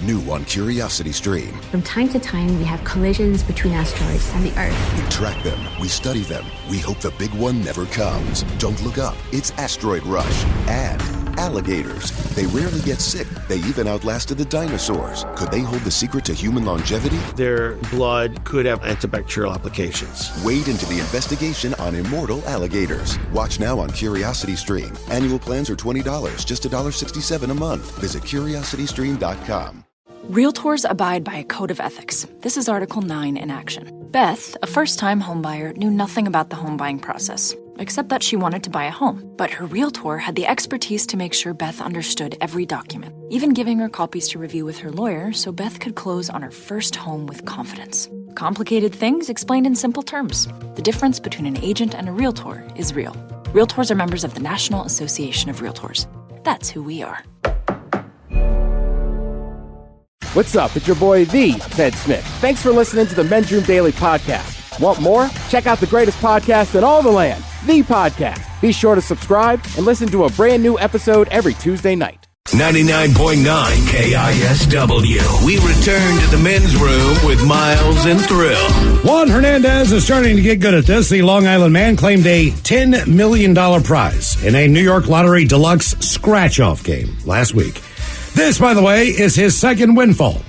New on Curiosity Stream. From time to time, we have collisions between asteroids and the Earth. We track them, we study them, we hope the big one never comes. Don't look up, it's Asteroid Rush. And alligators. They rarely get sick. They even outlasted the dinosaurs. Could they hold the secret to human longevity? Their blood could have antibacterial applications. Wade into the investigation on immortal alligators. Watch now on Curiosity Stream. Annual plans are $20, just $1.67 a month. Visit curiositystream.com. Realtors abide by a code of ethics. This is Article 9 in action. Beth, a first-time homebuyer, knew nothing about the home buying process, except that she wanted to buy a home. But her realtor had the expertise to make sure Beth understood every document, even giving her copies to review with her lawyer so Beth could close on her first home with confidence. Complicated things explained in simple terms. The difference between an agent and a realtor is real. Realtors are members of the National Association of Realtors. That's who we are. What's up? It's your boy, the Ted Smith. Thanks for listening to the Men's Room Daily Podcast. Want more? Check out the greatest podcast in all the land, The Podcast. Be sure to subscribe and listen to a brand new episode every Tuesday night. 99.9 KISW. We return to the Men's Room with Miles and Thrill. Juan Hernandez is starting to get good at this. The Long Island man claimed a $10 million prize in a New York Lottery Deluxe scratch-off game last week. This, by the way, is his second windfall.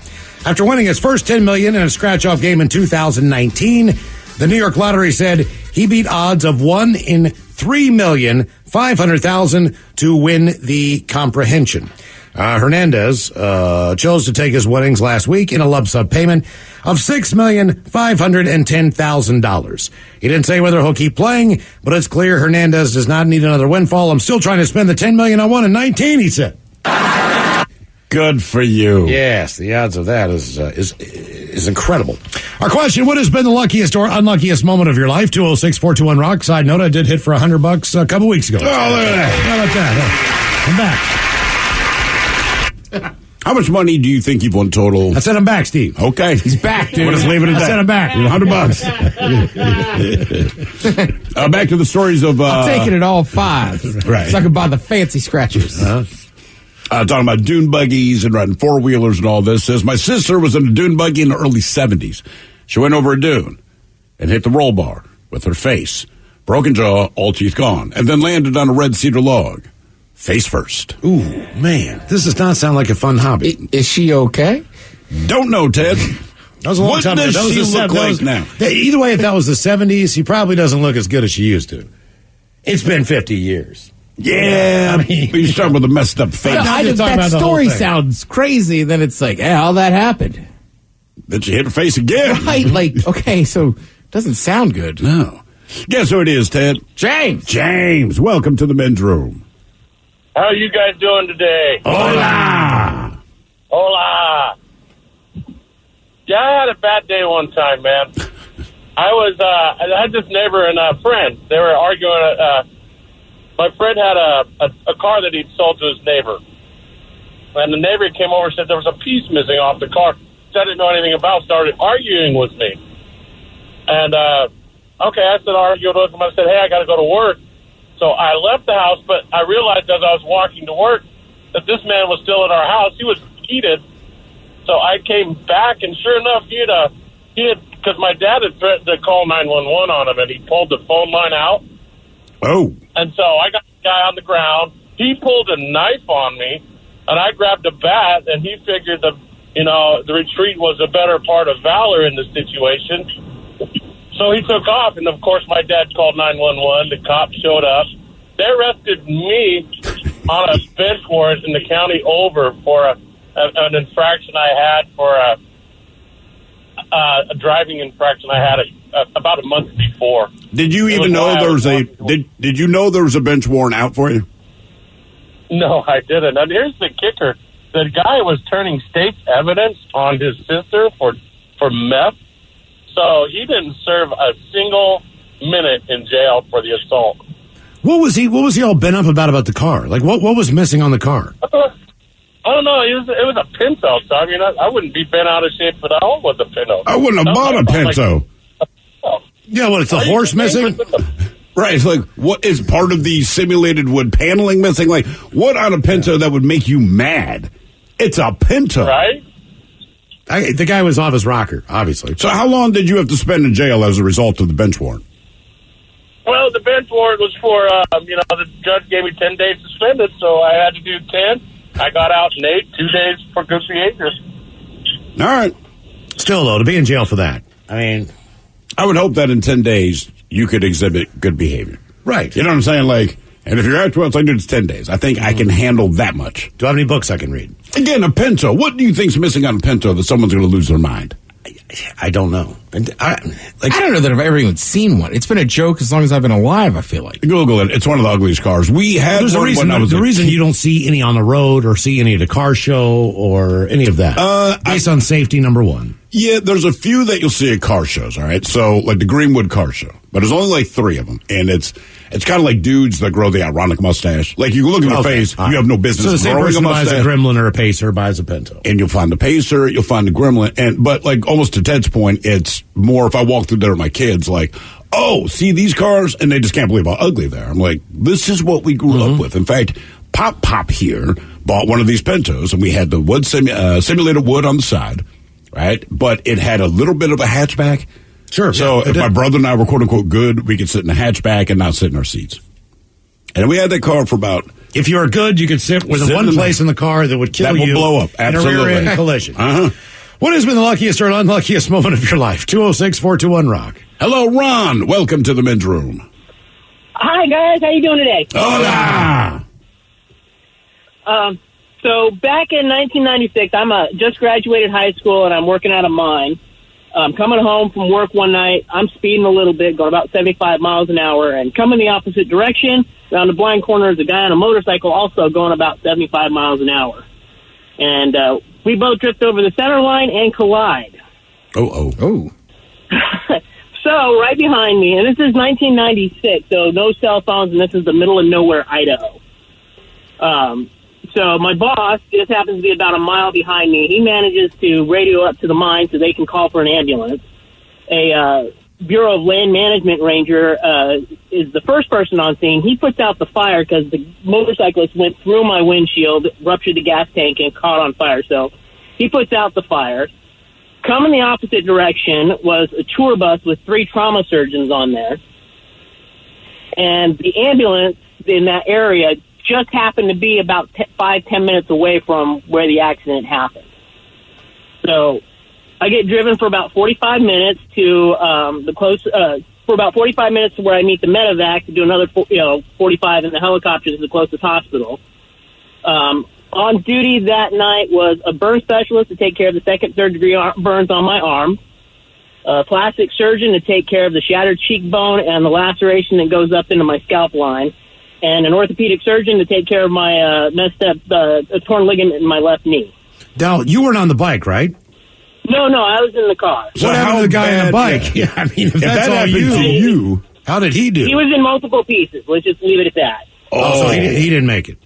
After winning his first $10 million in a scratch-off game in 2019, the New York Lottery said he beat odds of 1 in 3,500,000 to win the comprehension. Hernandez chose to take his winnings last week in a lump sum payment of $6,510,000. He didn't say whether he'll keep playing, but it's clear Hernandez does not need another windfall. I'm still trying to spend the $10 million I won in 19, he said. Good for you. Yes, the odds of that is incredible. Our question, what has been the luckiest or unluckiest moment of your life? 206-421-ROCK. Side note, I did hit for $100 a couple weeks ago. Oh, look at that. How about that? I'm back. How much money do you think you've won total? I said I'm back, Steve. Okay. He's back, dude. We'll just leave it at that. I said I'm back. $100. Back to the stories of... I'm taking it all 5. Right. So I can buy the fancy scratchers. Talking about dune buggies and riding four-wheelers and all this. Says, my sister was in a dune buggy in the early 70s. She went over a dune and hit the roll bar with her face. Broken jaw, all teeth gone. And then landed on a red cedar log. Face first. Ooh, man. This does not sound like a fun hobby. Is she okay? Don't know, Ted. That was a long time ago. What does she look like now? Either way, if that was the 70s, she probably doesn't look as good as she used to. It's been 50 years. Yeah, I mean, you're talking about the messed up face. That story sounds crazy. Then it's like, how that happened. Then she hit her face again. Right, okay, so it doesn't sound good. No. Guess who it is, Ted? James, welcome to the Men's Room. How are you guys doing today? Hola! Yeah, I had a bad day one time, man. I had this neighbor and a friend. They were arguing. My friend had a car that he'd sold to his neighbor. And the neighbor came over and said there was a piece missing off the car. I didn't know anything about, started arguing with me. And, okay, I started arguing with him. I said, hey, I got to go to work. So I left the house, but I realized as I was walking to work that this man was still at our house. He was heated. So I came back, and sure enough, he had because my dad had threatened to call 911 on him, and he pulled the phone line out. Oh. And so I got the guy on the ground. He pulled a knife on me, and I grabbed a bat, and he figured the retreat was a better part of valor in the situation. So he took off, and of course my dad called 911. The cops showed up. They arrested me on a bench warrant in the county over for an infraction I had for a driving infraction I had about a month before. Did you even know there was Did you know there was a bench warrant out for you? No, I didn't. And here's the kicker: the guy was turning state's evidence on his sister for meth, so he didn't serve a single minute in jail for the assault. What was he all bent up about the car? Like what was missing on the car? I don't know. It was a Pinto. So I mean, I wouldn't be bent out of shape at all with a Pinto. I wouldn't have bought a Pinto. Yeah, what? It's a horse missing. Right. It's like, what is part of the simulated wood paneling missing? Like, what on a Pinto that would make you mad? It's a Pinto. Right? The guy was off his rocker, obviously. So how long did you have to spend in jail as a result of the bench warrant? Well, the bench warrant was for, the judge gave me 10 days suspended, so I had to do 10. I got out in 8, 2 days for good behavior. All right. Still, though, to be in jail for that, I mean... I would hope that in 10 days you could exhibit good behavior. Right. You know what I'm saying? Like, and if you're at 12, it's 10 days. I think I can handle that much. Do I have any books I can read? Again, a Pinto. What do you think's missing on a Pinto that someone's going to lose their mind? I don't know. I don't know that I've ever even seen one. It's been a joke as long as I've been alive, I feel like. Google it. It's one of the ugliest cars. We had There's a reason, the reason you don't see any on the road or see any at a car show or any of that. Based on safety, number one. Yeah, there's a few that you'll see at car shows, all right? So, like the Greenwood car show. But there's only like 3 of them. And it's kind of like dudes that grow the ironic mustache. Like, you look at the face, you have no business so the same growing person a mustache. buys a Gremlin or a Pacer buys a Pinto. And you'll find the Pacer, you'll find the Gremlin. But, like, almost to Ted's point, it's more if I walk through there with my kids, like, oh, see these cars? And they just can't believe how ugly they are. I'm like, this is what we grew up with. In fact, Pop here bought one of these Pintos, and we had the wood simulated wood on the side, right? But it had a little bit of a hatchback. Sure. So if my brother and I were quote unquote good, we could sit in the hatchback and not sit in our seats. And we had that car for about. If you were good, you could sit with one place in the car that would kill you. That will blow up. Absolutely. In a rear end collision. Uh-huh. What has been the luckiest or unluckiest moment of your life? 206-421-ROCK. Hello, Ron. Welcome to the men's room. Hi, guys. How you doing today? Hola. So back in 1996, I'm just graduated high school, and I'm working at a mine. I'm coming home from work one night. I'm speeding a little bit, going about 75 miles an hour, and coming the opposite direction. Around the blind corner is a guy on a motorcycle also going about 75 miles an hour. And we both drift over the center line and collide. Oh. So right behind me, and this is 1996, so no cell phones, and this is the middle of nowhere, Idaho. So my boss just happens to be about a mile behind me. He manages to radio up to the mine so they can call for an ambulance. A Bureau of Land Management ranger is the first person on scene. He puts out the fire because the motorcyclist went through my windshield, ruptured the gas tank, and caught on fire. So he puts out the fire. Coming the opposite direction was a tour bus with 3 trauma surgeons on there. And the ambulance in that area just happened to be about 5-10 minutes away from where the accident happened. So I get driven for about 45 minutes to for about 45 minutes to where I meet the medevac to do another 45 in the helicopter to the closest hospital. On duty that night was a burn specialist to take care of the second, third degree burns on my arm, a plastic surgeon to take care of the shattered cheekbone and the laceration that goes up into my scalp line, and an orthopedic surgeon to take care of my messed up torn ligament in my left knee. Now, you weren't on the bike, right? No, I was in the car. So what happened to the guy on the bike? Yeah, I mean, if that's all happened to you, how did he do? He was in multiple pieces. Let's just leave it at that. So he didn't make it.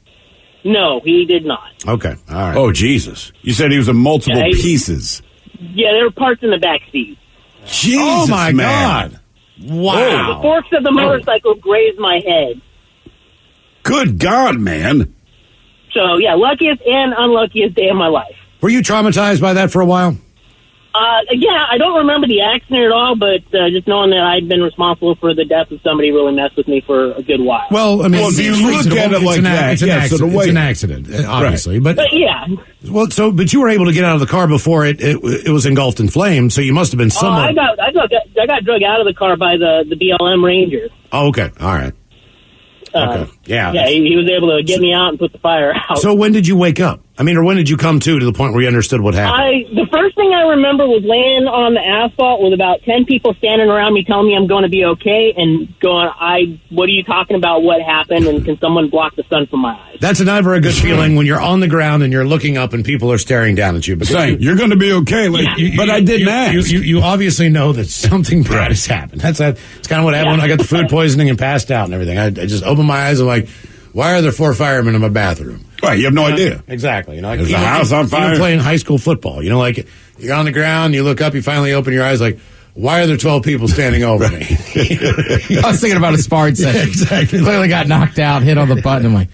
No, he did not. Okay, all right. Oh, Jesus. You said he was in multiple pieces. Yeah, there were parts in the back seat. Jesus, oh, my man. God. Wow. The forks of the motorcycle grazed my head. Good God, man. So, yeah, luckiest and unluckiest day of my life. Were you traumatized by that for a while? Yeah, I don't remember the accident at all, but just knowing that I'd been responsible for the death of somebody really messed with me for a good while. Well, I mean, if you look at it like that, it's an accident, obviously. Right. But yeah. Well, but you were able to get out of the car before it was engulfed in flames, so you must have been somewhat. I got drug out of the car by the BLM ranger. Oh, okay, all right. Okay. Yeah, he was able to get me out and put the fire out. So when did you wake up? I mean, or when did you come to the point where you understood what happened? The first thing I remember was laying on the asphalt with about 10 people standing around me telling me I'm going to be okay and going, what are you talking about? What happened? And can someone block the sun from my eyes? That's never a good feeling when you're on the ground and you're looking up and people are staring down at you. But saying, you're going to be okay. But I didn't ask. You obviously know that something bad has happened. It's kind of what happened when I got the food poisoning and passed out and everything. I just opened my eyes and like, why are there 4 firemen in my bathroom? Right, you have no idea. Exactly. Like there's a house on fire. Even playing high school football. Like you're on the ground, you look up, you finally open your eyes like, why are there 12 people standing over me? I was thinking about a Spartan set. Exactly. Clearly got knocked out, hit on the button. I'm like,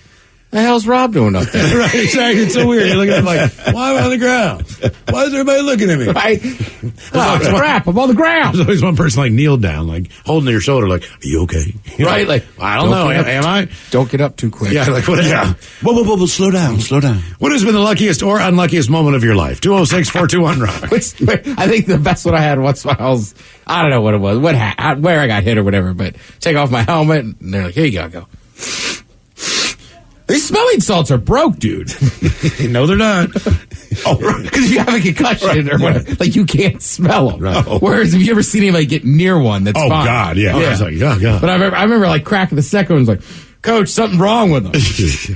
The hell's Rob doing up there? Right, exactly. It's so weird. You're looking at him like, why am I on the ground? Why is everybody looking at me? Right? Oh, crap, I'm on the ground. There's always one person like kneeled down, like holding your shoulder, like, are you okay? You know, Right, like, I don't know. Am I? Don't get up too quick. Yeah, like, what? Yeah. Whoa, slow down. What has been the luckiest or unluckiest moment of your life? 206-421-ROCK. I think the best one I had once when I was, I don't know what it was, where I got hit or whatever, but take off my helmet, and they're like, here you go, I go. These smelling salts are broke, dude. No, they're not. Oh, right. Because if you have a concussion or whatever, like, you can't smell them. Right. Whereas, have you ever seen anybody get near one that's fine? God, yeah. I was like, oh, God. But I remember like cracking the second one, was like, Coach, something wrong with them.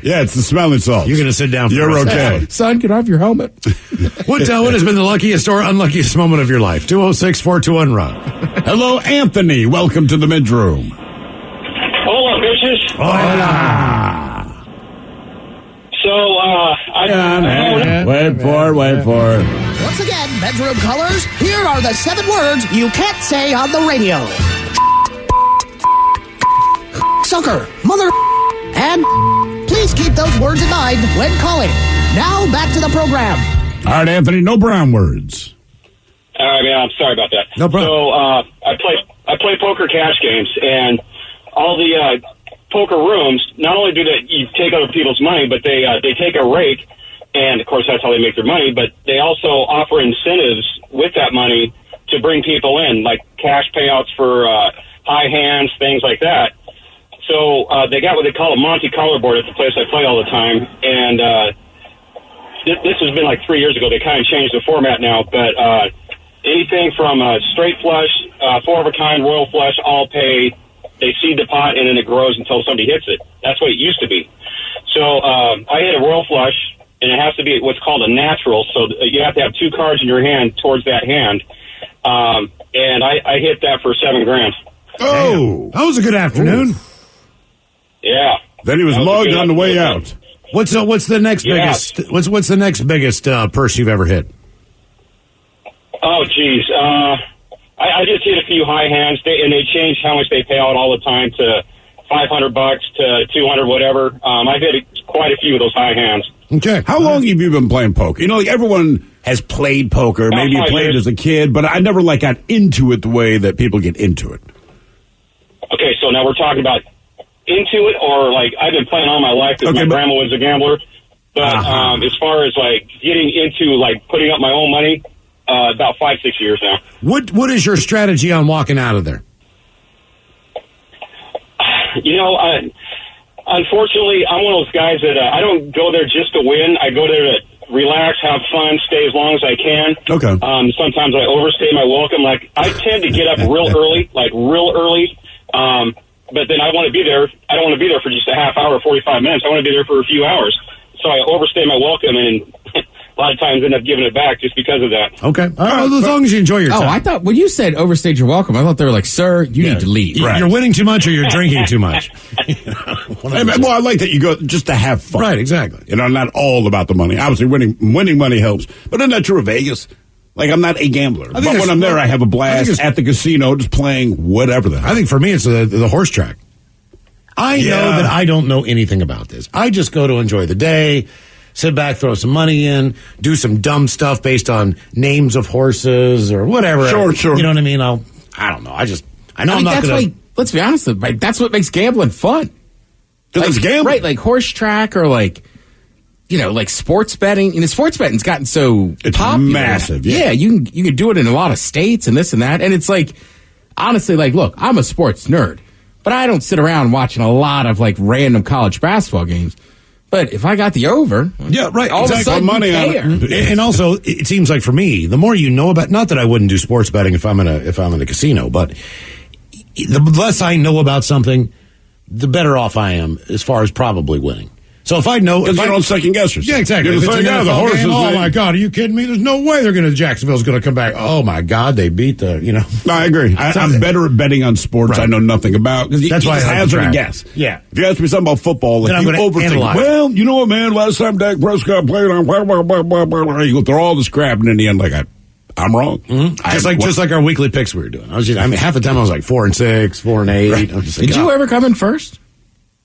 Yeah, it's the smelling salts. You're going to sit down for You're the rest of the okay. day. Son, get off your helmet. What has been the luckiest or unluckiest moment of your life? 206-421-ROCK. Hello, Anthony. Welcome to the midroom. Hola, bitches. Hola. So, Wait for it. Once again, bedroom callers, here are the 7 words you can't say on the radio. Sucker, mother, and please keep those words in mind when calling. Now, back to the program. All right, Anthony, no brown words. all right, man, I'm sorry about that. No problem. So, I play poker cash games, and all the poker rooms, not only do you take other people's money, but they take a rake, and of course that's how they make their money, but they also offer incentives with that money to bring people in, like cash payouts for high hands, things like that. So they got what they call a Monte Carlo board at the place I play all the time, and this has been like 3 years ago. They kind of changed the format now, but anything from straight flush, 4 of a kind, royal flush, all pay. They seed the pot, and then it grows until somebody hits it. That's what it used to be. So I hit a royal flush, and it has to be what's called a natural. So you have to have 2 cards in your hand towards that hand. And I hit that for $7,000. Oh, that was a good afternoon. Ooh. Yeah. Then he was mugged on the way out. What's the next biggest? What's the next biggest purse you've ever hit? Oh, geez. I just hit a few high hands, and they change how much they pay out all the time to $500 to $200, whatever. I've hit quite a few of those high hands. Okay. How long have you been playing poker? You know, like everyone has played poker. About Maybe you 5 played years. as a kid, but I never got into it the way that people get into it. Okay, so now we're talking about into it, or like I've been playing all my life because my grandma was a gambler. But as far as like getting into like putting up my own money, about 5-6 years now. What is your strategy on walking out of there? You know, unfortunately, I'm one of those guys that I don't go there just to win. I go there to relax, have fun, stay as long as I can. Okay. Sometimes I overstay my welcome. Like I tend to get up real early. But then I want to be there. I don't want to be there for just a half hour, 45 minutes. I want to be there for a few hours. So I overstay my welcome, and a lot of times end up giving it back just because of that. Okay. As long as you enjoy your time. Oh, I thought when you said overstayed your welcome, I thought they were like, sir, you need to leave. You're winning too much or you're drinking too much. Well, I like that you go just to have fun. Right, exactly. You know, not all about the money. Obviously, winning money helps. But isn't that true of Vegas? Like, I'm not a gambler. But when I'm there, I have a blast at the casino just playing whatever the hell. I think for me, it's the horse track. I know that I don't know anything about this. I just go to enjoy the day, sit back, throw some money in, do some dumb stuff based on names of horses or whatever. Sure. You know what I mean? I don't know. I know I'm not going to. Let's be honest, like, that's what makes gambling fun. Because it's gambling. Right, like horse track or like, you know, like sports betting. You know, sports betting's gotten so it's popular. Massive. Yeah, you can do it in a lot of states and this and that. And it's like, honestly, like, look, I'm a sports nerd, but I don't sit around watching a lot of like random college basketball games. But if I got the over, all of a sudden money on it. And also, it seems like for me, the more you know about, not that I wouldn't do sports betting if I'm in a casino, but the less I know about something, the better off I am as far as probably winning. So if I know, because you don't second guess yourself. Yeah, exactly. You're the horses. Oh my God, are you kidding me? There's no way Jacksonville's going to come back. Oh my God, they beat the. No, I agree. I'm better at betting on sports I know nothing about. That's why I hazard a guess. Yeah. If you ask me something about football, like you overthink. Well, you know what, man? Last time Dak Prescott played on blah blah blah blah blah. You go through all this crap, and in the end, like I'm wrong. Mm-hmm. Just like our weekly picks we were doing. Half the time I was like 4-6, 4-8. Right. Did you ever come in first?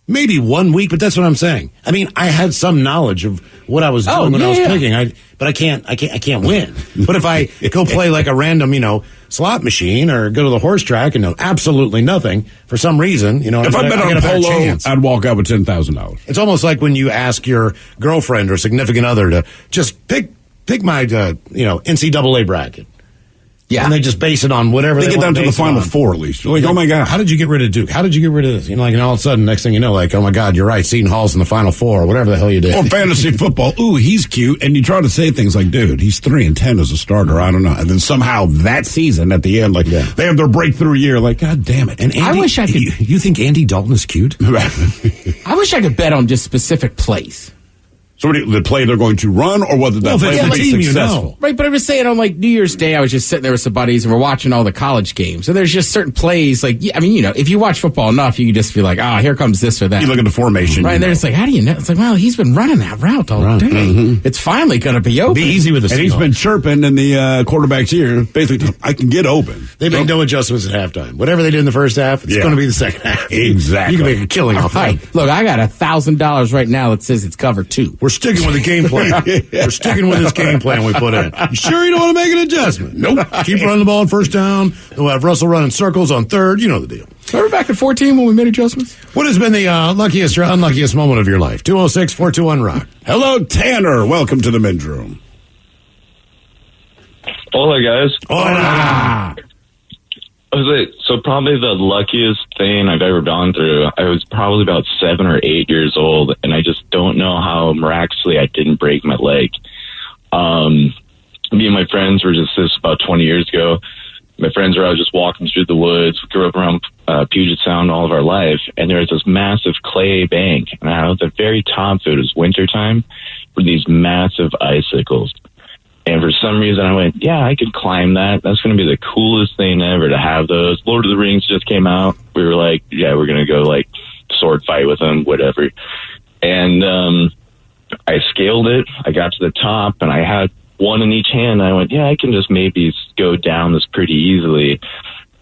Maybe 1 week, but that's what I'm saying. I mean, I had some knowledge of what I was doing when I was picking. But I can't win. But if I go play like a random, slot machine or go to the horse track and know absolutely nothing for some reason, if I bet on polo, I'd walk out with $10,000. It's almost like when you ask your girlfriend or significant other to just pick my NCAA bracket. Yeah. And they just base it on whatever they get down to the Final Four at least. You're like, oh my God. How did you get rid of Duke? How did you get rid of this? And all of a sudden, next thing you know, like, oh my God, you're right. Seton Hall's in the Final Four or whatever the hell you did. Or fantasy football. Ooh, he's cute. And you try to say things like, dude, he's 3-10 as a starter. I don't know. And then somehow that season at the end, like, they have their breakthrough year. Like, God damn it. And Andy, I wish I could. You think Andy Dalton is cute? I wish I could bet on just specific plays. So the play they're going to run, or whether that play will be successful. Right, but I'm just saying on New Year's Day, I was just sitting there with some buddies and we're watching all the college games. And there's just certain plays, if you watch football enough, you can just be like, here comes this or that. You look at the formation. Right, and then it's like, how do you know? It's like, well, he's been running that route all day. Mm-hmm. It's finally going to be open. Be easy with the And he's been chirping in the quarterback's ear, basically, I can get open. They made no adjustments at halftime. Whatever they did in the first half, it's going to be the second half. Exactly. You can make a killing off that. Look, I got $1,000 right now that says it's cover 2. We're sticking with the game plan. We're sticking with this game plan we put in. You sure you don't want to make an adjustment? Nope. Keep running the ball on first down. We'll have Russell running circles on third. You know the deal. Remember back at 14 when we made adjustments? What has been the luckiest or unluckiest moment of your life? 206-421-ROCK. Hello, Tanner. Welcome to the men's room. Hola, guys. Hola. So probably the luckiest thing I've ever gone through, I was probably about 7 or 8 years old, and I just don't know how miraculously I didn't break my leg. Me and my friends were this about 20 years ago. My friends were out just walking through the woods. We grew up around Puget Sound all of our life, and there was this massive clay bank. And at the very top of it was wintertime, were these massive icicles. And for some reason, I went, yeah, I could climb that. That's going to be the coolest thing ever to have those. Lord of the Rings just came out. We were like, yeah, we're going to go sword fight with them, whatever. And I scaled it. I got to the top, and I had one in each hand. I went, yeah, I can just maybe go down this pretty easily.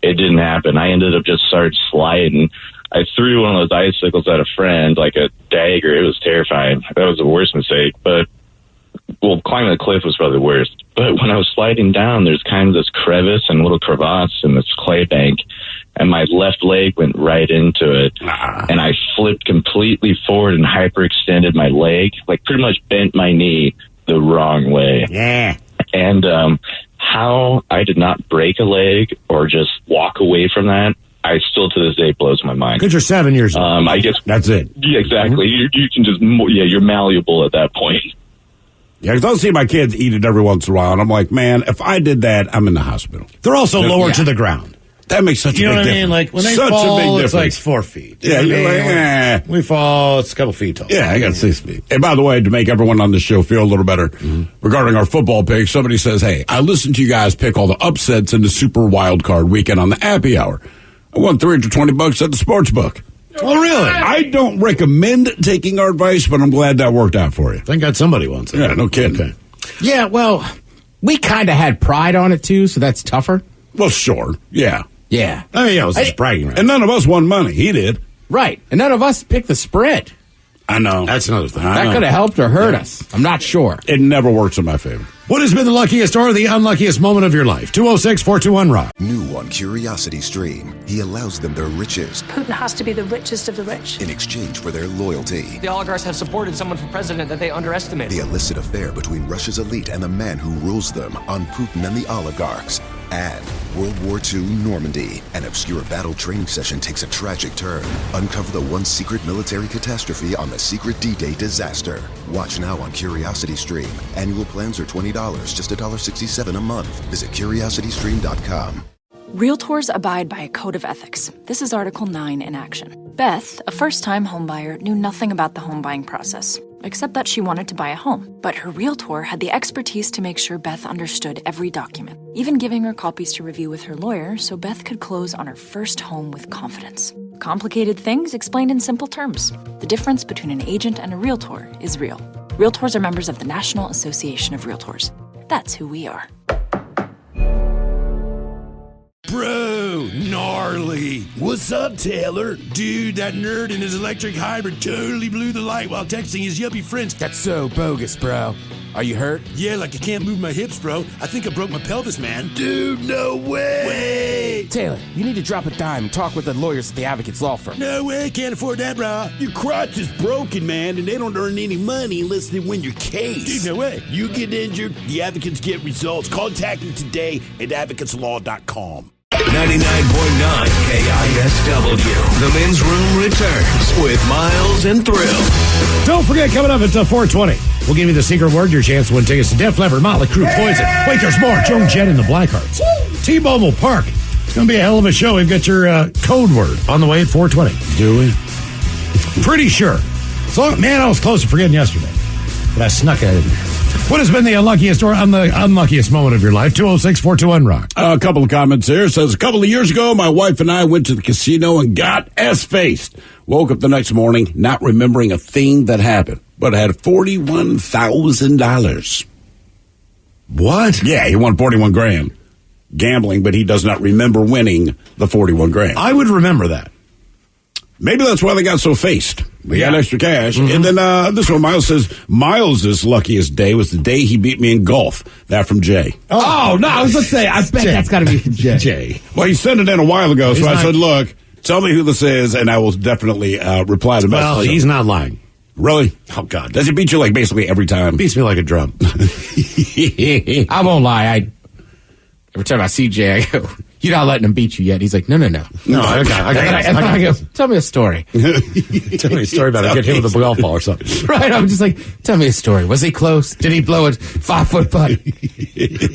It didn't happen. I ended up just started sliding. I threw one of those icicles at a friend like a dagger. It was terrifying. That was the worst mistake. But climbing the cliff was probably the worst. But when I was sliding down, there's kind of this crevice and little crevasse in this clay bank, and my left leg went right into it. And I flipped completely forward and hyperextended my leg, pretty much bent my knee the wrong way. Yeah. And how I did not break a leg or just walk away from that, I still to this day blows my mind. Because you're 7 years old. I guess that's it. Yeah, exactly. Mm-hmm. You can just, you're malleable at that point. Yeah, because I'll see my kids eat it every once in a while, and I'm like, man, if I did that, I'm in the hospital. They're also lower to the ground. That makes such a big difference. You know what I mean? When they such fall, a big it's 4 feet. Yeah, you're like, we fall, it's a couple feet tall. Yeah, I got 6 feet. And by the way, to make everyone on the show feel a little better regarding our football picks, somebody says, hey, I listened to you guys pick all the upsets in the Super Wild Card weekend on the Happy Hour. I won $320 at the sports book. Oh, really? I don't recommend taking our advice, but I'm glad that worked out for you. Thank God somebody wants it. Yeah, no kidding. Okay. Yeah, well, we kind of had pride on it, too, so that's tougher. Well, sure. Yeah. Yeah. Oh, yeah, it was just bragging rights. And none of us won money. He did. Right. And none of us picked the spread. I know. That's another thing. That could have helped or hurt us. I'm not sure. It never works in my favor. What has been the luckiest or the unluckiest moment of your life? 206-421-ROCK. New on Curiosity Stream, he allows them their riches Putin has to be the richest of the rich. in exchange for their loyalty. The oligarchs have supported someone for president that they underestimate. The illicit affair between Russia's elite and the man who rules them on Putin and the oligarchs. And World War II Normandy, an obscure battle training session takes a tragic turn. Uncover the one secret military catastrophe on the secret D-Day disaster. Watch now on Curiosity Stream. Annual plans are $20, just $1.67 a month. Visit curiositystream.com. Realtors abide by a code of ethics. This is Article 9 in action. Beth, a first-time homebuyer, knew nothing about the home buying process, except that she wanted to buy a home. But her realtor had the expertise to make sure Beth understood every document, even giving her copies to review with her lawyer so Beth could close on her first home with confidence. Complicated things explained in simple terms. The difference between an agent and a realtor is real. Realtors are members of the National Association of Realtors. That's who we are. Bro, gnarly. What's up, Taylor? Dude, that nerd in his electric hybrid totally blew the light while texting his yuppie friends. That's so bogus, bro. Are you hurt? Yeah, like I can't move my hips, bro. I think I broke my pelvis, man. Dude, no way. Taylor, you need to drop a dime and talk with the lawyers at the Advocates Law Firm. No way, can't afford that, bro. Your crotch is broken, man, and they don't earn any money unless they win your case. Dude, no way. You get injured, the advocates get results. Contact them today at advocateslaw.com. 99.9 KISW. The men's room returns with Miles and Thrill. Don't forget, coming up at 4:20, we'll give you the secret word, your chance to win tickets to Def Leppard, Motley Crue, Poison. Wait, there's more. Joan Jett and the Blackhearts. T-Mobile Park. It's going to be a hell of a show. We've got your code word on the way at 4:20. Do we? Pretty sure. So, man, I was close to forgetting yesterday, but I snuck it in there. What has been the unluckiest or unluckiest moment of your life? 206-421-ROCK. A couple of comments here. It says, a couple of years ago, my wife and I went to the casino and got S-faced. Woke up the next morning not remembering a thing that happened, but I had $41,000. What? Yeah, he won 41 grand gambling, but he does not remember winning the 41 grand. I would remember that. Maybe that's why they got so faced. They got extra cash. Mm-hmm. And then this one, Miles says, Miles' luckiest day was the day he beat me in golf. That from Jay. Oh, no, I was going to say, I bet that's got to be from Jay. Well, he sent it in a while ago, so I said, look, tell me who this is, and I will definitely reply to the message. Well, he's not lying. Really? Oh, God. Does he beat you like basically every time? Beats me like a drum. I won't lie. Every time I see Jay, I go, you're not letting him beat you yet. He's like, no. No, I go, tell me a story. Tell me a story about it. Get hit with a golf ball or something. Right, I'm just like, tell me a story. Was he close? Did he blow a 5-foot putt?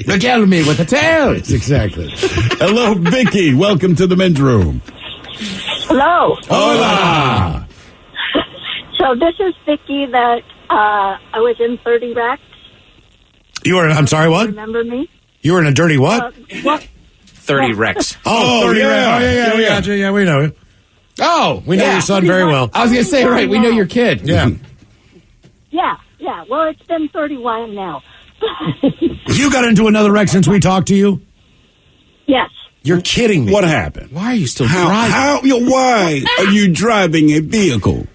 Regale me with a tail. Exactly. Hello, Vicky. Welcome to the men's room. Hello. Hola. So this is Vicky that I was in 30 Racks. You were, I'm sorry, what? Remember me? You were in a dirty what? What? 30 Rex. Oh, 30 Rex. Oh, yeah, we got you. Yeah, we know you. Oh, we know your son very well. I was going to say, right, we know your kid. Yeah. Yeah. Well, it's been 31 now. You got into another wreck since we talked to you? Yes. You're kidding me. What happened? Why are you still driving? Why are you driving a vehicle?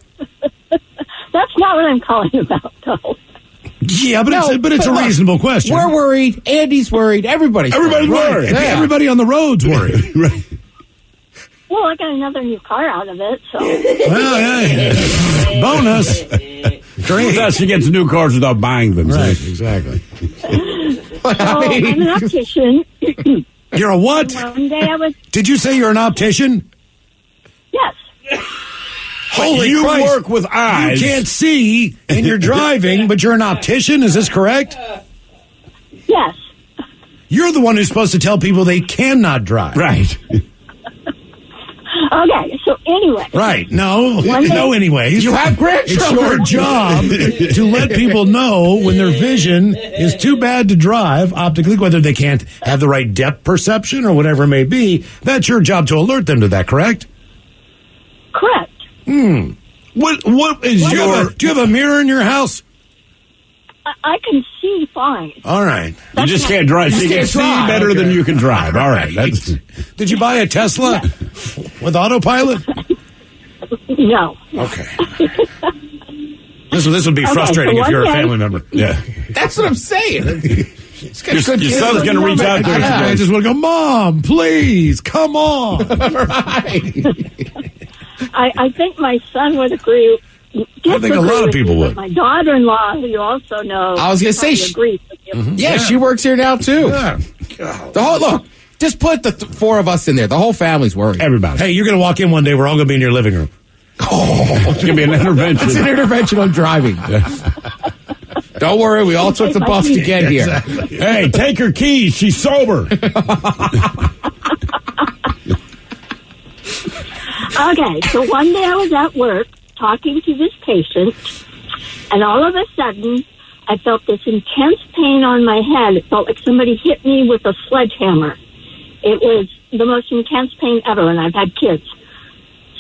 That's not what I'm calling about, though. Yeah, but it's a reasonable question. We're worried. Andy's worried. Everybody's worried. Yeah. Everybody on the road's worried. Right. Well, I got another new car out of it, so. Well, yeah. Bonus. Great. That's she gets new cars without buying them. Right, exactly. I'm an optician. You're a what? One day I was. Did you say you're an optician? Yes. Holy you Christ. work with eyes. You can't see, and you're driving, but you're an optician. Is this correct? Yes. You're the one who's supposed to tell people they cannot drive. Right. Okay, so anyway. Right. No anyways. You have grandchildren. It's your job to let people know when their vision is too bad to drive optically, whether they can't have the right depth perception or whatever it may be. That's your job to alert them to that, correct? Correct. What is do you have a mirror in your house? I can see fine. All right. You just can't drive. You can see better than you can drive. All right. Did you buy a Tesla with autopilot? No. Okay. This would be frustrating if you're a family member. Yeah. That's what I'm saying. Your son's going to reach out to her. I just want to go, Mom, please, come on. Right. I think my son would agree. I think a lot of people would. My daughter-in-law, who you also know, I was going to say, agrees with you. Mm-hmm. Yeah, she works here now too. Yeah. Look, just put the four of us in there. The whole family's worried. Everybody. Hey, you're going to walk in one day. We're all going to be in your living room. Oh, it's going to be an intervention. It's an intervention on driving. Don't worry, we all took the bus to get here. Exactly. Hey, take her keys. She's sober. Okay, so one day I was at work talking to this patient, and all of a sudden, I felt this intense pain on my head. It felt like somebody hit me with a sledgehammer. It was the most intense pain ever, and I've had kids.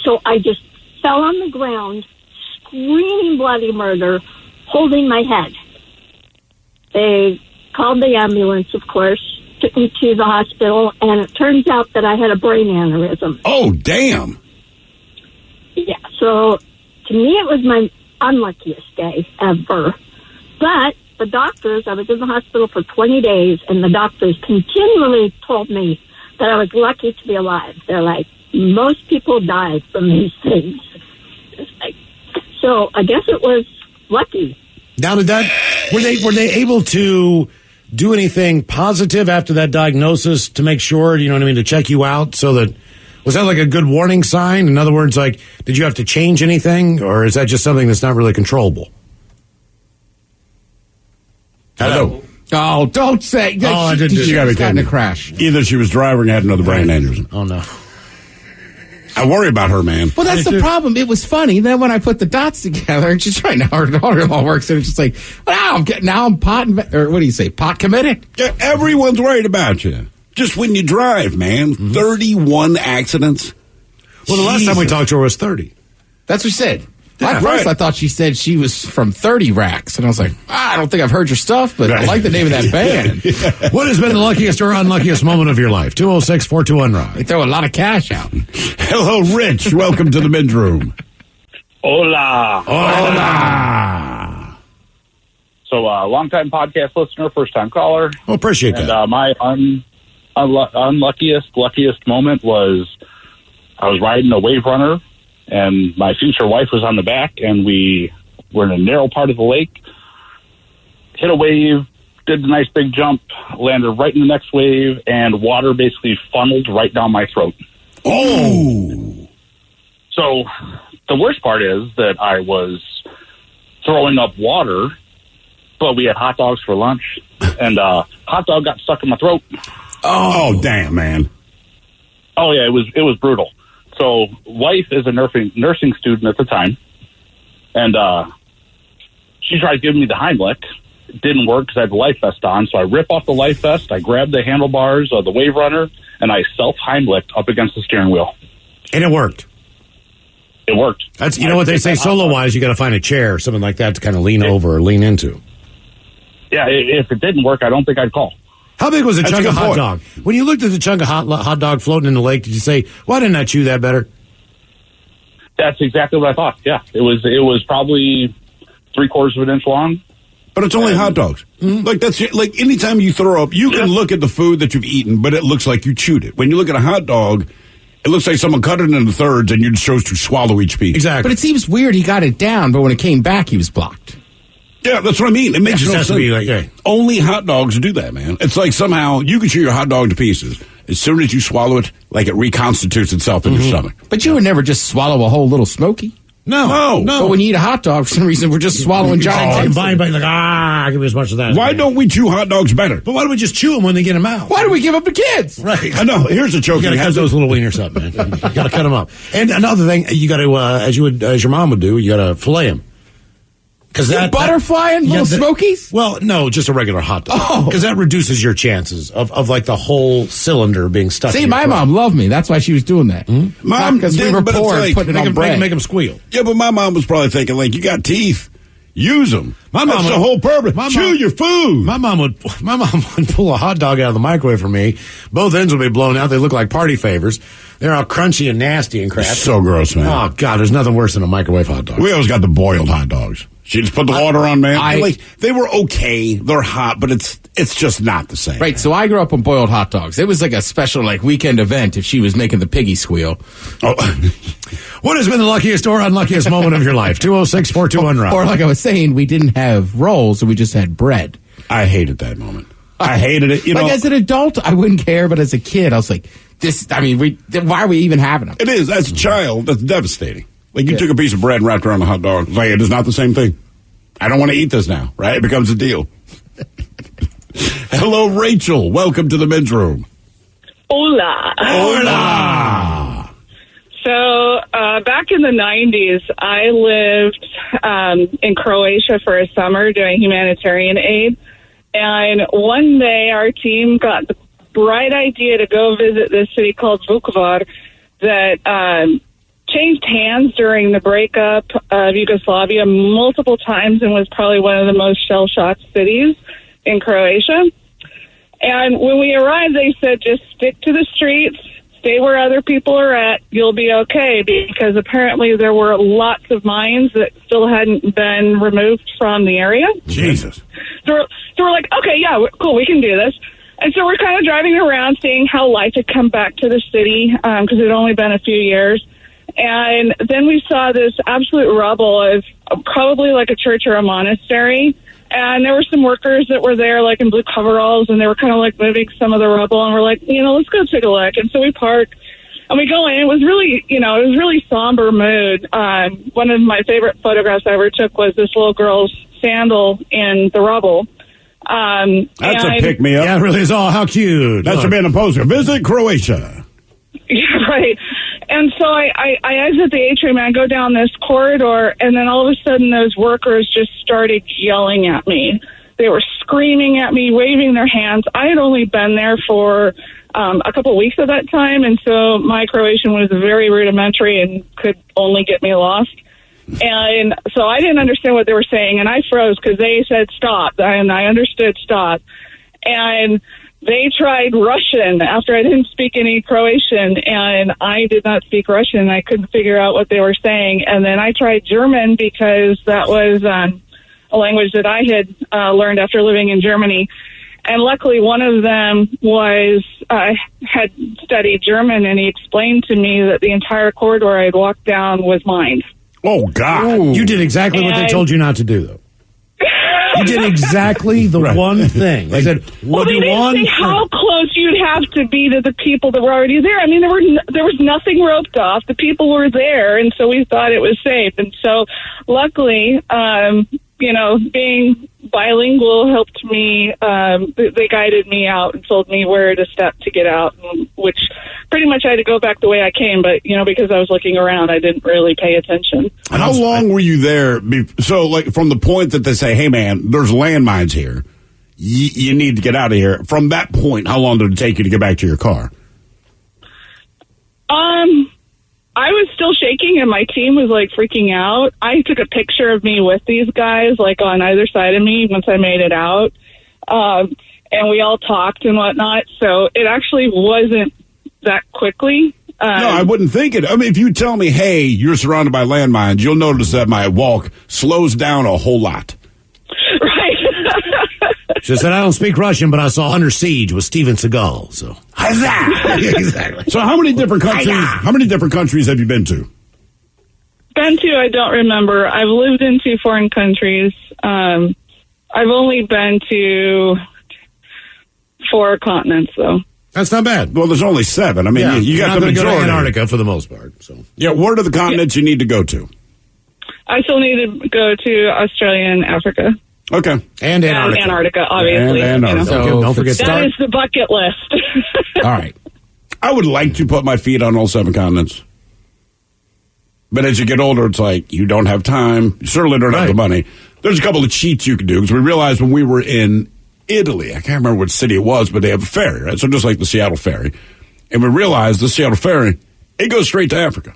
So I just fell on the ground, screaming bloody murder, holding my head. They called the ambulance, of course, took me to the hospital, and it turns out that I had a brain aneurysm. Oh, damn. Yeah, so to me it was my unluckiest day ever. But the doctors, I was in the hospital for 20 days, and the doctors continually told me that I was lucky to be alive. They're like, most people die from these things. So I guess it was lucky. Now, were they able to do anything positive after that diagnosis to make sure, you know what I mean, to check you out? So that, was that like a good warning sign? In other words, like, did you have to change anything, or is that just something that's not really controllable? Hello. Oh, don't say. Oh, I didn't do She that. got in a crash. Either she was driving or had another brain aneurysm. Oh, no. I worry about her, man. Well, that's the problem. It was funny. Then when I put the dots together, and she's right now, her daughter-in-law works, and it's just like, well, I'm pot committed. Yeah, everyone's worried about you. Just when you drive, man. 31 accidents. Well, the last time we talked to her was 30. That's what she said. Yeah, At first, I thought she said she was from 30 Racks, and I was like, I don't think I've heard your stuff, but I like the name of that band. What has been the luckiest or unluckiest moment of your life? 206-421-ROCK. They throw a lot of cash out. Hello, Rich. Welcome to the men's room. Hola. Hola. So, long-time podcast listener, first-time caller. Oh, appreciate and, that. My luckiest moment was I was riding a wave runner, and my future wife was on the back, and we were in a narrow part of the lake, hit a wave, did the nice big jump, landed right in the next wave, and water basically funneled right down my throat. Oh! So the worst part is that I was throwing up water, but we had hot dogs for lunch, and hot dog got stuck in my throat. Oh, damn, man. Oh, yeah, it was brutal. So wife is a nursing student at the time, and she tried giving me the Heimlich. It didn't work because I had the life vest on, so I rip off the life vest, I grab the handlebars of the wave runner, and I self-Heimlich up against the steering wheel. And it worked. It worked. That's, you know what they say, solo-wise, you got to find a chair, something like that to kind of lean over or lean into. Yeah, if it didn't work, I don't think I'd call. How big was a chunk of hot dog? When you looked at the chunk of hot dog floating in the lake, did you say, why didn't I chew that better? That's exactly what I thought, yeah. It was probably 3/4 of an inch long. But it's only hot dogs. Like, that's like anytime you throw up, you can look at the food that you've eaten, but it looks like you chewed it. When you look at a hot dog, it looks like someone cut it into thirds and you just chose to swallow each piece. Exactly. But it seems weird he got it down, but when it came back, he was blocked. Yeah, that's what I mean. It makes no sense. Like, only hot dogs do that, man. It's like somehow you can chew your hot dog to pieces. As soon as you swallow it, like it reconstitutes itself in your stomach. But you would never just swallow a whole little Smoky. No. But when you eat a hot dog, for some reason, we're just swallowing giant. Give me as much of that. Why don't we chew hot dogs better? But why don't we just chew them when they get them out? Why do we give up the kids? Right. I know. Here's the joke. You got to cut those little wieners up, man. You got to cut them up. And another thing, you got to, as your mom would do, you got to fillet them. Because that butterfly and little Smokies? Well, no, just a regular hot dog. Because that reduces your chances of like the whole cylinder being stuck. See, my mom loved me. That's why she was doing that. Mom, because we were poor and putting it on bread. Make them squeal. Yeah, but my mom was probably thinking, like, you got teeth. Use them. That's the whole purpose. Chew your food. My mom would pull a hot dog out of the microwave for me. Both ends would be blown out. They look like party favors. They're all crunchy and nasty and crap. So gross, man. Oh, God, there's nothing worse than a microwave hot dog. We always got the boiled hot dogs. She just put the water on, man. They were okay. They're hot, but it's just not the same. Right, so I grew up on boiled hot dogs. It was like a special weekend event if she was making the piggy squeal. Oh. What has been the luckiest or unluckiest moment of your life? 206-421-ROCK. Or like I was saying, we didn't have rolls, so we just had bread. I hated that moment. I hated it. You know, as an adult, I wouldn't care, but as a kid, I was like, why are we even having them? It is. As a child, that's devastating. Like, you took a piece of bread and wrapped around a hot dog. Like, it is not the same thing. I don't want to eat this now, right? It becomes a deal. Hello, Rachel. Welcome to the men's room. Hola. Hola. So, back in the 90s, I lived in Croatia for a summer doing humanitarian aid. And one day, our team got the bright idea to go visit this city called Vukovar that changed hands during the breakup of Yugoslavia multiple times and was probably one of the most shell-shocked cities in Croatia. And when we arrived, they said, just stick to the streets, stay where other people are at, you'll be okay, because apparently there were lots of mines that still hadn't been removed from the area. Jesus. So we're like, okay, yeah, cool, we can do this. And so we're kind of driving around, seeing how life had come back to the city, because it had only been a few years. And then we saw this absolute rubble of probably like a church or a monastery. And there were some workers that were there, like in blue coveralls, and they were kind of like moving some of the rubble. And we're like, let's go take a look. And so we park, and we go in. It was really, it was really somber mood. One of my favorite photographs I ever took was this little girl's sandal in the rubble. That's a pick-me-up. Yeah, it really is. Oh, how cute. That should be an poster. Visit Croatia. Yeah, right. And so I exit the atrium and I go down this corridor, and then all of a sudden those workers just started yelling at me. They were screaming at me, waving their hands. I had only been there for a couple of weeks at that time, and so my Croatian was very rudimentary and could only get me lost. And so I didn't understand what they were saying, and I froze because they said stop, and I understood stop. And they tried Russian after I didn't speak any Croatian, and I did not speak Russian. I couldn't figure out what they were saying. And then I tried German because that was a language that I had learned after living in Germany. And luckily, one of them had studied German, and he explained to me that the entire corridor I had walked down was mined. Oh, God. Ooh. You did exactly what they told you not to do, though. You did exactly the one thing. They said, well, they didn't say how close you'd have to be to the people that were already there. I mean, there was nothing roped off. The people were there, and so we thought it was safe. And so, luckily, being bilingual helped me. They guided me out and told me where to step to get out, which pretty much I had to go back the way I came. But, because I was looking around, I didn't really pay attention. How long were you there? So, like, from the point that they say, hey, man, there's landmines here, you need to get out of here. From that point, how long did it take you to get back to your car? I was still shaking, and my team was, like, freaking out. I took a picture of me with these guys, like, on either side of me once I made it out. And we all talked and whatnot, so it actually wasn't that quickly. No, I wouldn't think it. I mean, if you tell me, hey, you're surrounded by landmines, you'll notice that my walk slows down a whole lot. Right. She said, I don't speak Russian, but I saw Under Siege with Steven Seagal. So, exactly. So, how many different countries have you been to? Been to, I don't remember. I've lived in 2 foreign countries. I've only been to 4 continents, though. That's not bad. Well, there's only 7. I mean, you got the majority. Go to Antarctica for the most part. So, yeah, where are the continents you need to go to? I still need to go to Australia and Africa. Okay. And Antarctica. And Antarctica, obviously. And Antarctica. So don't forget that is the bucket list. All right. I would like to put my feet on all 7 continents. But as you get older, it's like you don't have time. You certainly don't have the money. There's a couple of cheats you can do, because we realized when we were in Italy, I can't remember which city it was, but they have a ferry, right? So just like the Seattle ferry. And we realized the Seattle ferry, it goes straight to Africa.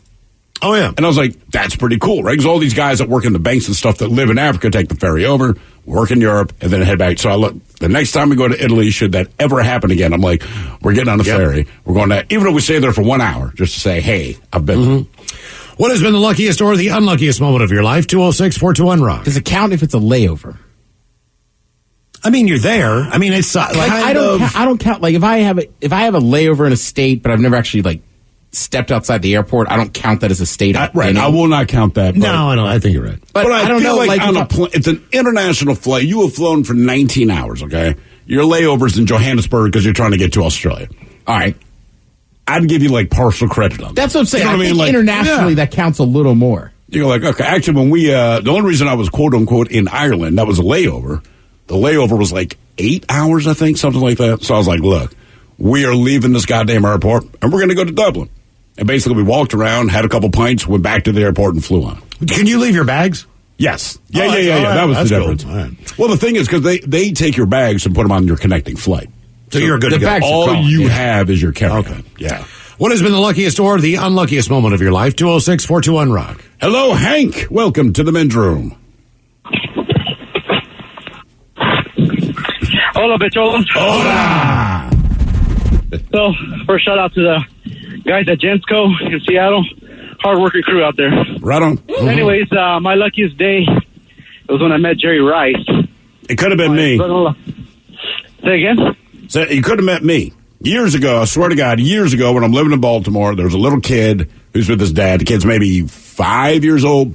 Oh, yeah. And I was like, that's pretty cool, right? Because all these guys that work in the banks and stuff that live in Africa take the ferry over, work in Europe, and then head back. So I look, the next time we go to Italy, should that ever happen again, I'm like, we're getting on a ferry. We're going to, even if we stay there for 1 hour, just to say, hey, I've been there. What has been the luckiest or the unluckiest moment of your life? 206-421-ROCK. Does it count if it's a layover? I mean, you're there. I mean, it's like I don't count. Like if I have a layover in a state, but I've never actually stepped outside the airport, I don't count that as a state. Right. I will not count that. No, I don't. I think you're right. But I don't know. Like on it's an international flight. You have flown for 19 hours. Okay, your layover's in Johannesburg because you're trying to get to Australia. All right. I'd give you partial credit on that. That's what I'm saying. You know I think internationally that counts a little more. You're like, okay, actually, when we the only reason I was quote unquote in Ireland, that was a layover. The layover was 8 hours, I think, something like that. So I was like, look, we are leaving this goddamn airport, and we're going to go to Dublin. And basically, we walked around, had a couple pints, went back to the airport, and flew on. Can you leave your bags? Yes. Yeah. That was the difference. Cool. Right. Well, the thing is, because they take your bags and put them on your connecting flight. So you're good to go. All you have is your carry-on. Okay. Yeah. What has been the luckiest or the unluckiest moment of your life? 206-421-ROCK. Hello, Hank. Welcome to the men's room. Hola, Becholos. Hola. So, first shout out to the guys at Gensco in Seattle. Hard-working crew out there. Right on. Mm-hmm. Anyways, my luckiest day was when I met Jerry Rice. It could have been me. Say again? So you could have met me. Years ago, I swear to God, years ago when I'm living in Baltimore, there was a little kid who's with his dad. The kid's maybe 5 years old.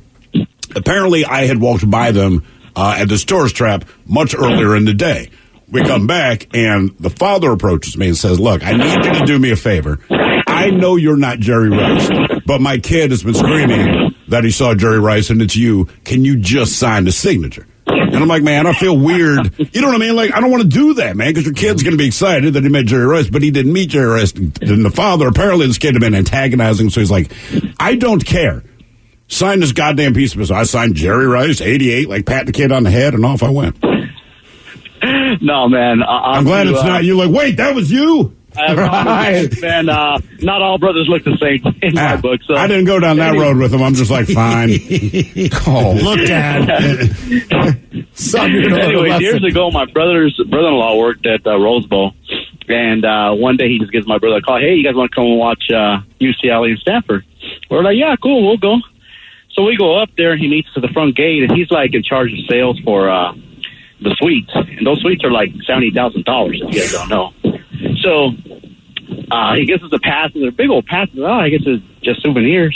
Apparently, I had walked by them at this tourist trap much earlier in the day. We come back, and the father approaches me and says, look, I need you to do me a favor. I know you're not Jerry Rice, but my kid has been screaming that he saw Jerry Rice, and it's you. Can you just sign the signature? And I'm like, man, I feel weird. You know what I mean? Like, I don't want to do that, man, because your kid's going to be excited that he met Jerry Rice, but he didn't meet Jerry Rice. And the father, apparently this kid had been antagonizing, so he's like, I don't care. Sign this goddamn piece of business. I signed Jerry Rice, 88, like pat the kid on the head, and off I went. No, man. I'm glad it's not you. Like, wait, that was you? Right. Man, not all brothers look the same in my book. So I didn't go down that road with him. I'm just like, fine. Look, Dad. Son, anyways, years ago, my brother-in-law worked at Rose Bowl. And one day he just gives my brother a call. Hey, you guys want to come and watch UCLA and Stanford? We're like, yeah, cool, we'll go. So we go up there, and he meets us at the front gate, and he's like in charge of sales for the suites. And those suites are like $70,000, if you guys don't know. So he gives us a pass, and they're big old passes. Oh, I guess it's just souvenirs.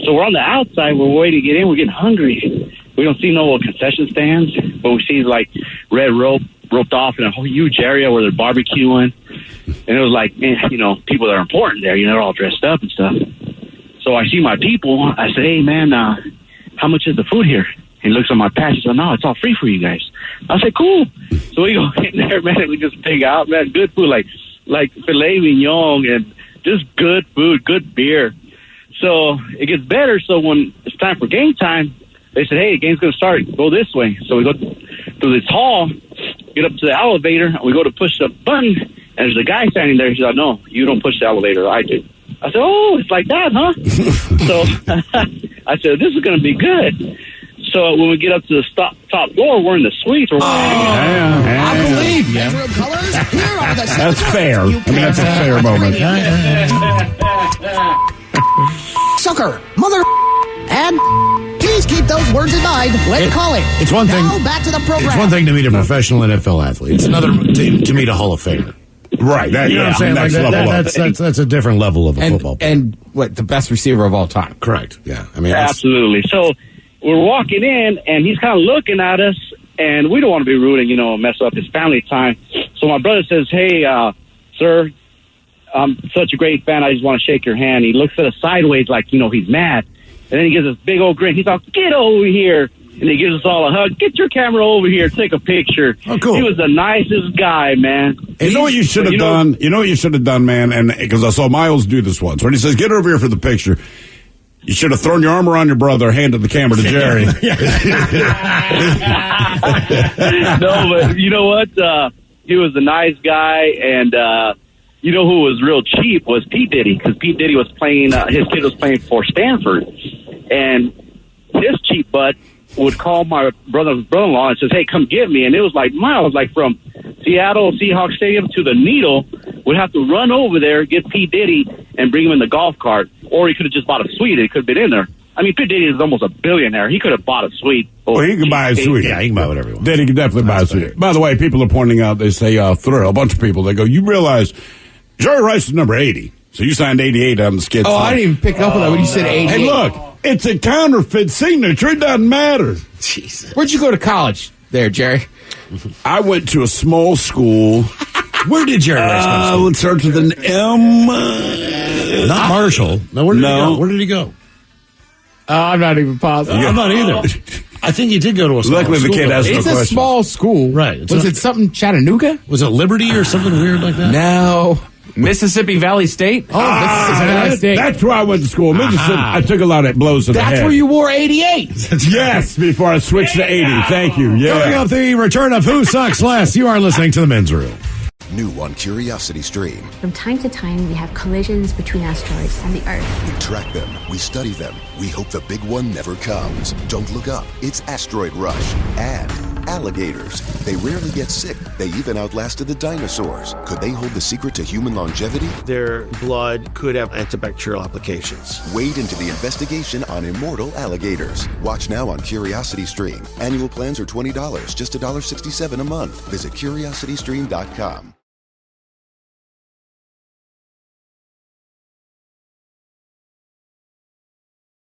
So we're on the outside. We're waiting to get in. We're getting hungry. We don't see no concession stands, but we see like red rope roped off in a whole huge area where they're barbecuing. And it was like, you know, people that are important there. You know, they're all dressed up and stuff. So I see my people. I say, hey, man, how much is the food here? He looks at my patch. He said, no, it's all free for you guys. I said, cool. So we go in there, man, and we just pick out, man, good food, like filet mignon and just good food, good beer. So it gets better. So when it's time for game time, they said, hey, the game's going to start. Go this way. So we go through this hall, get up to the elevator, and we go to push the button, and there's a guy standing there. He said, no, you don't push the elevator. I do. I said, oh, it's like that, huh? So I said, this is going to be good. So when we get up to the top floor, we're in the suites. I believe you. That's fair. I mean, that's a fair moment. Sucker, mother, and please keep those words in mind when calling. It's one thing. Now back to the program. It's one thing to meet a professional NFL athlete. It's another to meet a Hall of Famer. Right. That, you know what I'm saying? Like that's a different level of a football player. And what, the best receiver of all time. Correct. Yeah. I mean, absolutely. So we're walking in, and he's kind of looking at us, and we don't want to be rude and, you know, mess up his family time. So my brother says, hey, sir, I'm such a great fan. I just want to shake your hand. He looks at us sideways like, you know, he's mad. And then he gives us a big old grin. He's like, get over here. And he gives us all a hug. Get your camera over here. Take a picture. Oh, cool. He was the nicest guy, man. You know what you should have done? You know what you should have done, man? And because I saw Miles do this once. When he says, get over here for the picture, you should have thrown your arm around your brother, handed the camera to Jerry. No, but you know what? He was a nice guy, and you know who was real cheap was P. Diddy, because P. Diddy was playing, his kid was playing for Stanford, and this cheap butt would call my brother-in-law and says, hey, come get me. And it was like miles, like from Seattle Seahawks Stadium to the Needle. We'd have to run over there, get P. Diddy, and bring him in the golf cart. Or he could have just bought a suite. It could have been in there. I mean, P. Diddy is almost a billionaire. He could have bought a suite. Well, he can buy a suite. Yeah, he can buy whatever he wants. Diddy can definitely buy a suite. By the way, people are pointing out, they say, Thrill, a bunch of people, they go, you realize Jerry Rice is number 80. So you signed 88 on the skid. Oh, I didn't even pick up on that when you said 88. Hey, look, it's a counterfeit signature. It doesn't matter. Jesus. Where'd you go to college there, Jerry? I went to a small school. Where did Jerry Rice go to school? It starts with an M. Not Marshall. No, where did he go? Where did he go? I'm not even positive. I'm not either. I think he did go to a small Luckily, school. the kid has no It's a question. small school. Right. Was it something Chattanooga? Was it Liberty or something weird like that? No. Mississippi Valley State? Oh, Mississippi Valley State. That's where I went to school. Mississippi. I took a lot of blows to the head. That's where you wore 88. Yes, before I switched to 80. Thank you. Yeah. Coming up, the return of Who Sucks Less. You are listening to The Men's Room. New on Curiosity Stream. From time to time, we have collisions between asteroids and the Earth. We track them, we study them, we hope the big one never comes. Don't look up, it's Asteroid Rush. And alligators. They rarely get sick. They even outlasted the dinosaurs. Could they hold the secret to human longevity? Their blood could have antibacterial applications. Wade into the investigation on immortal alligators. Watch now on Curiosity Stream. Annual plans are $20, just $1.67 a month. Visit curiositystream.com.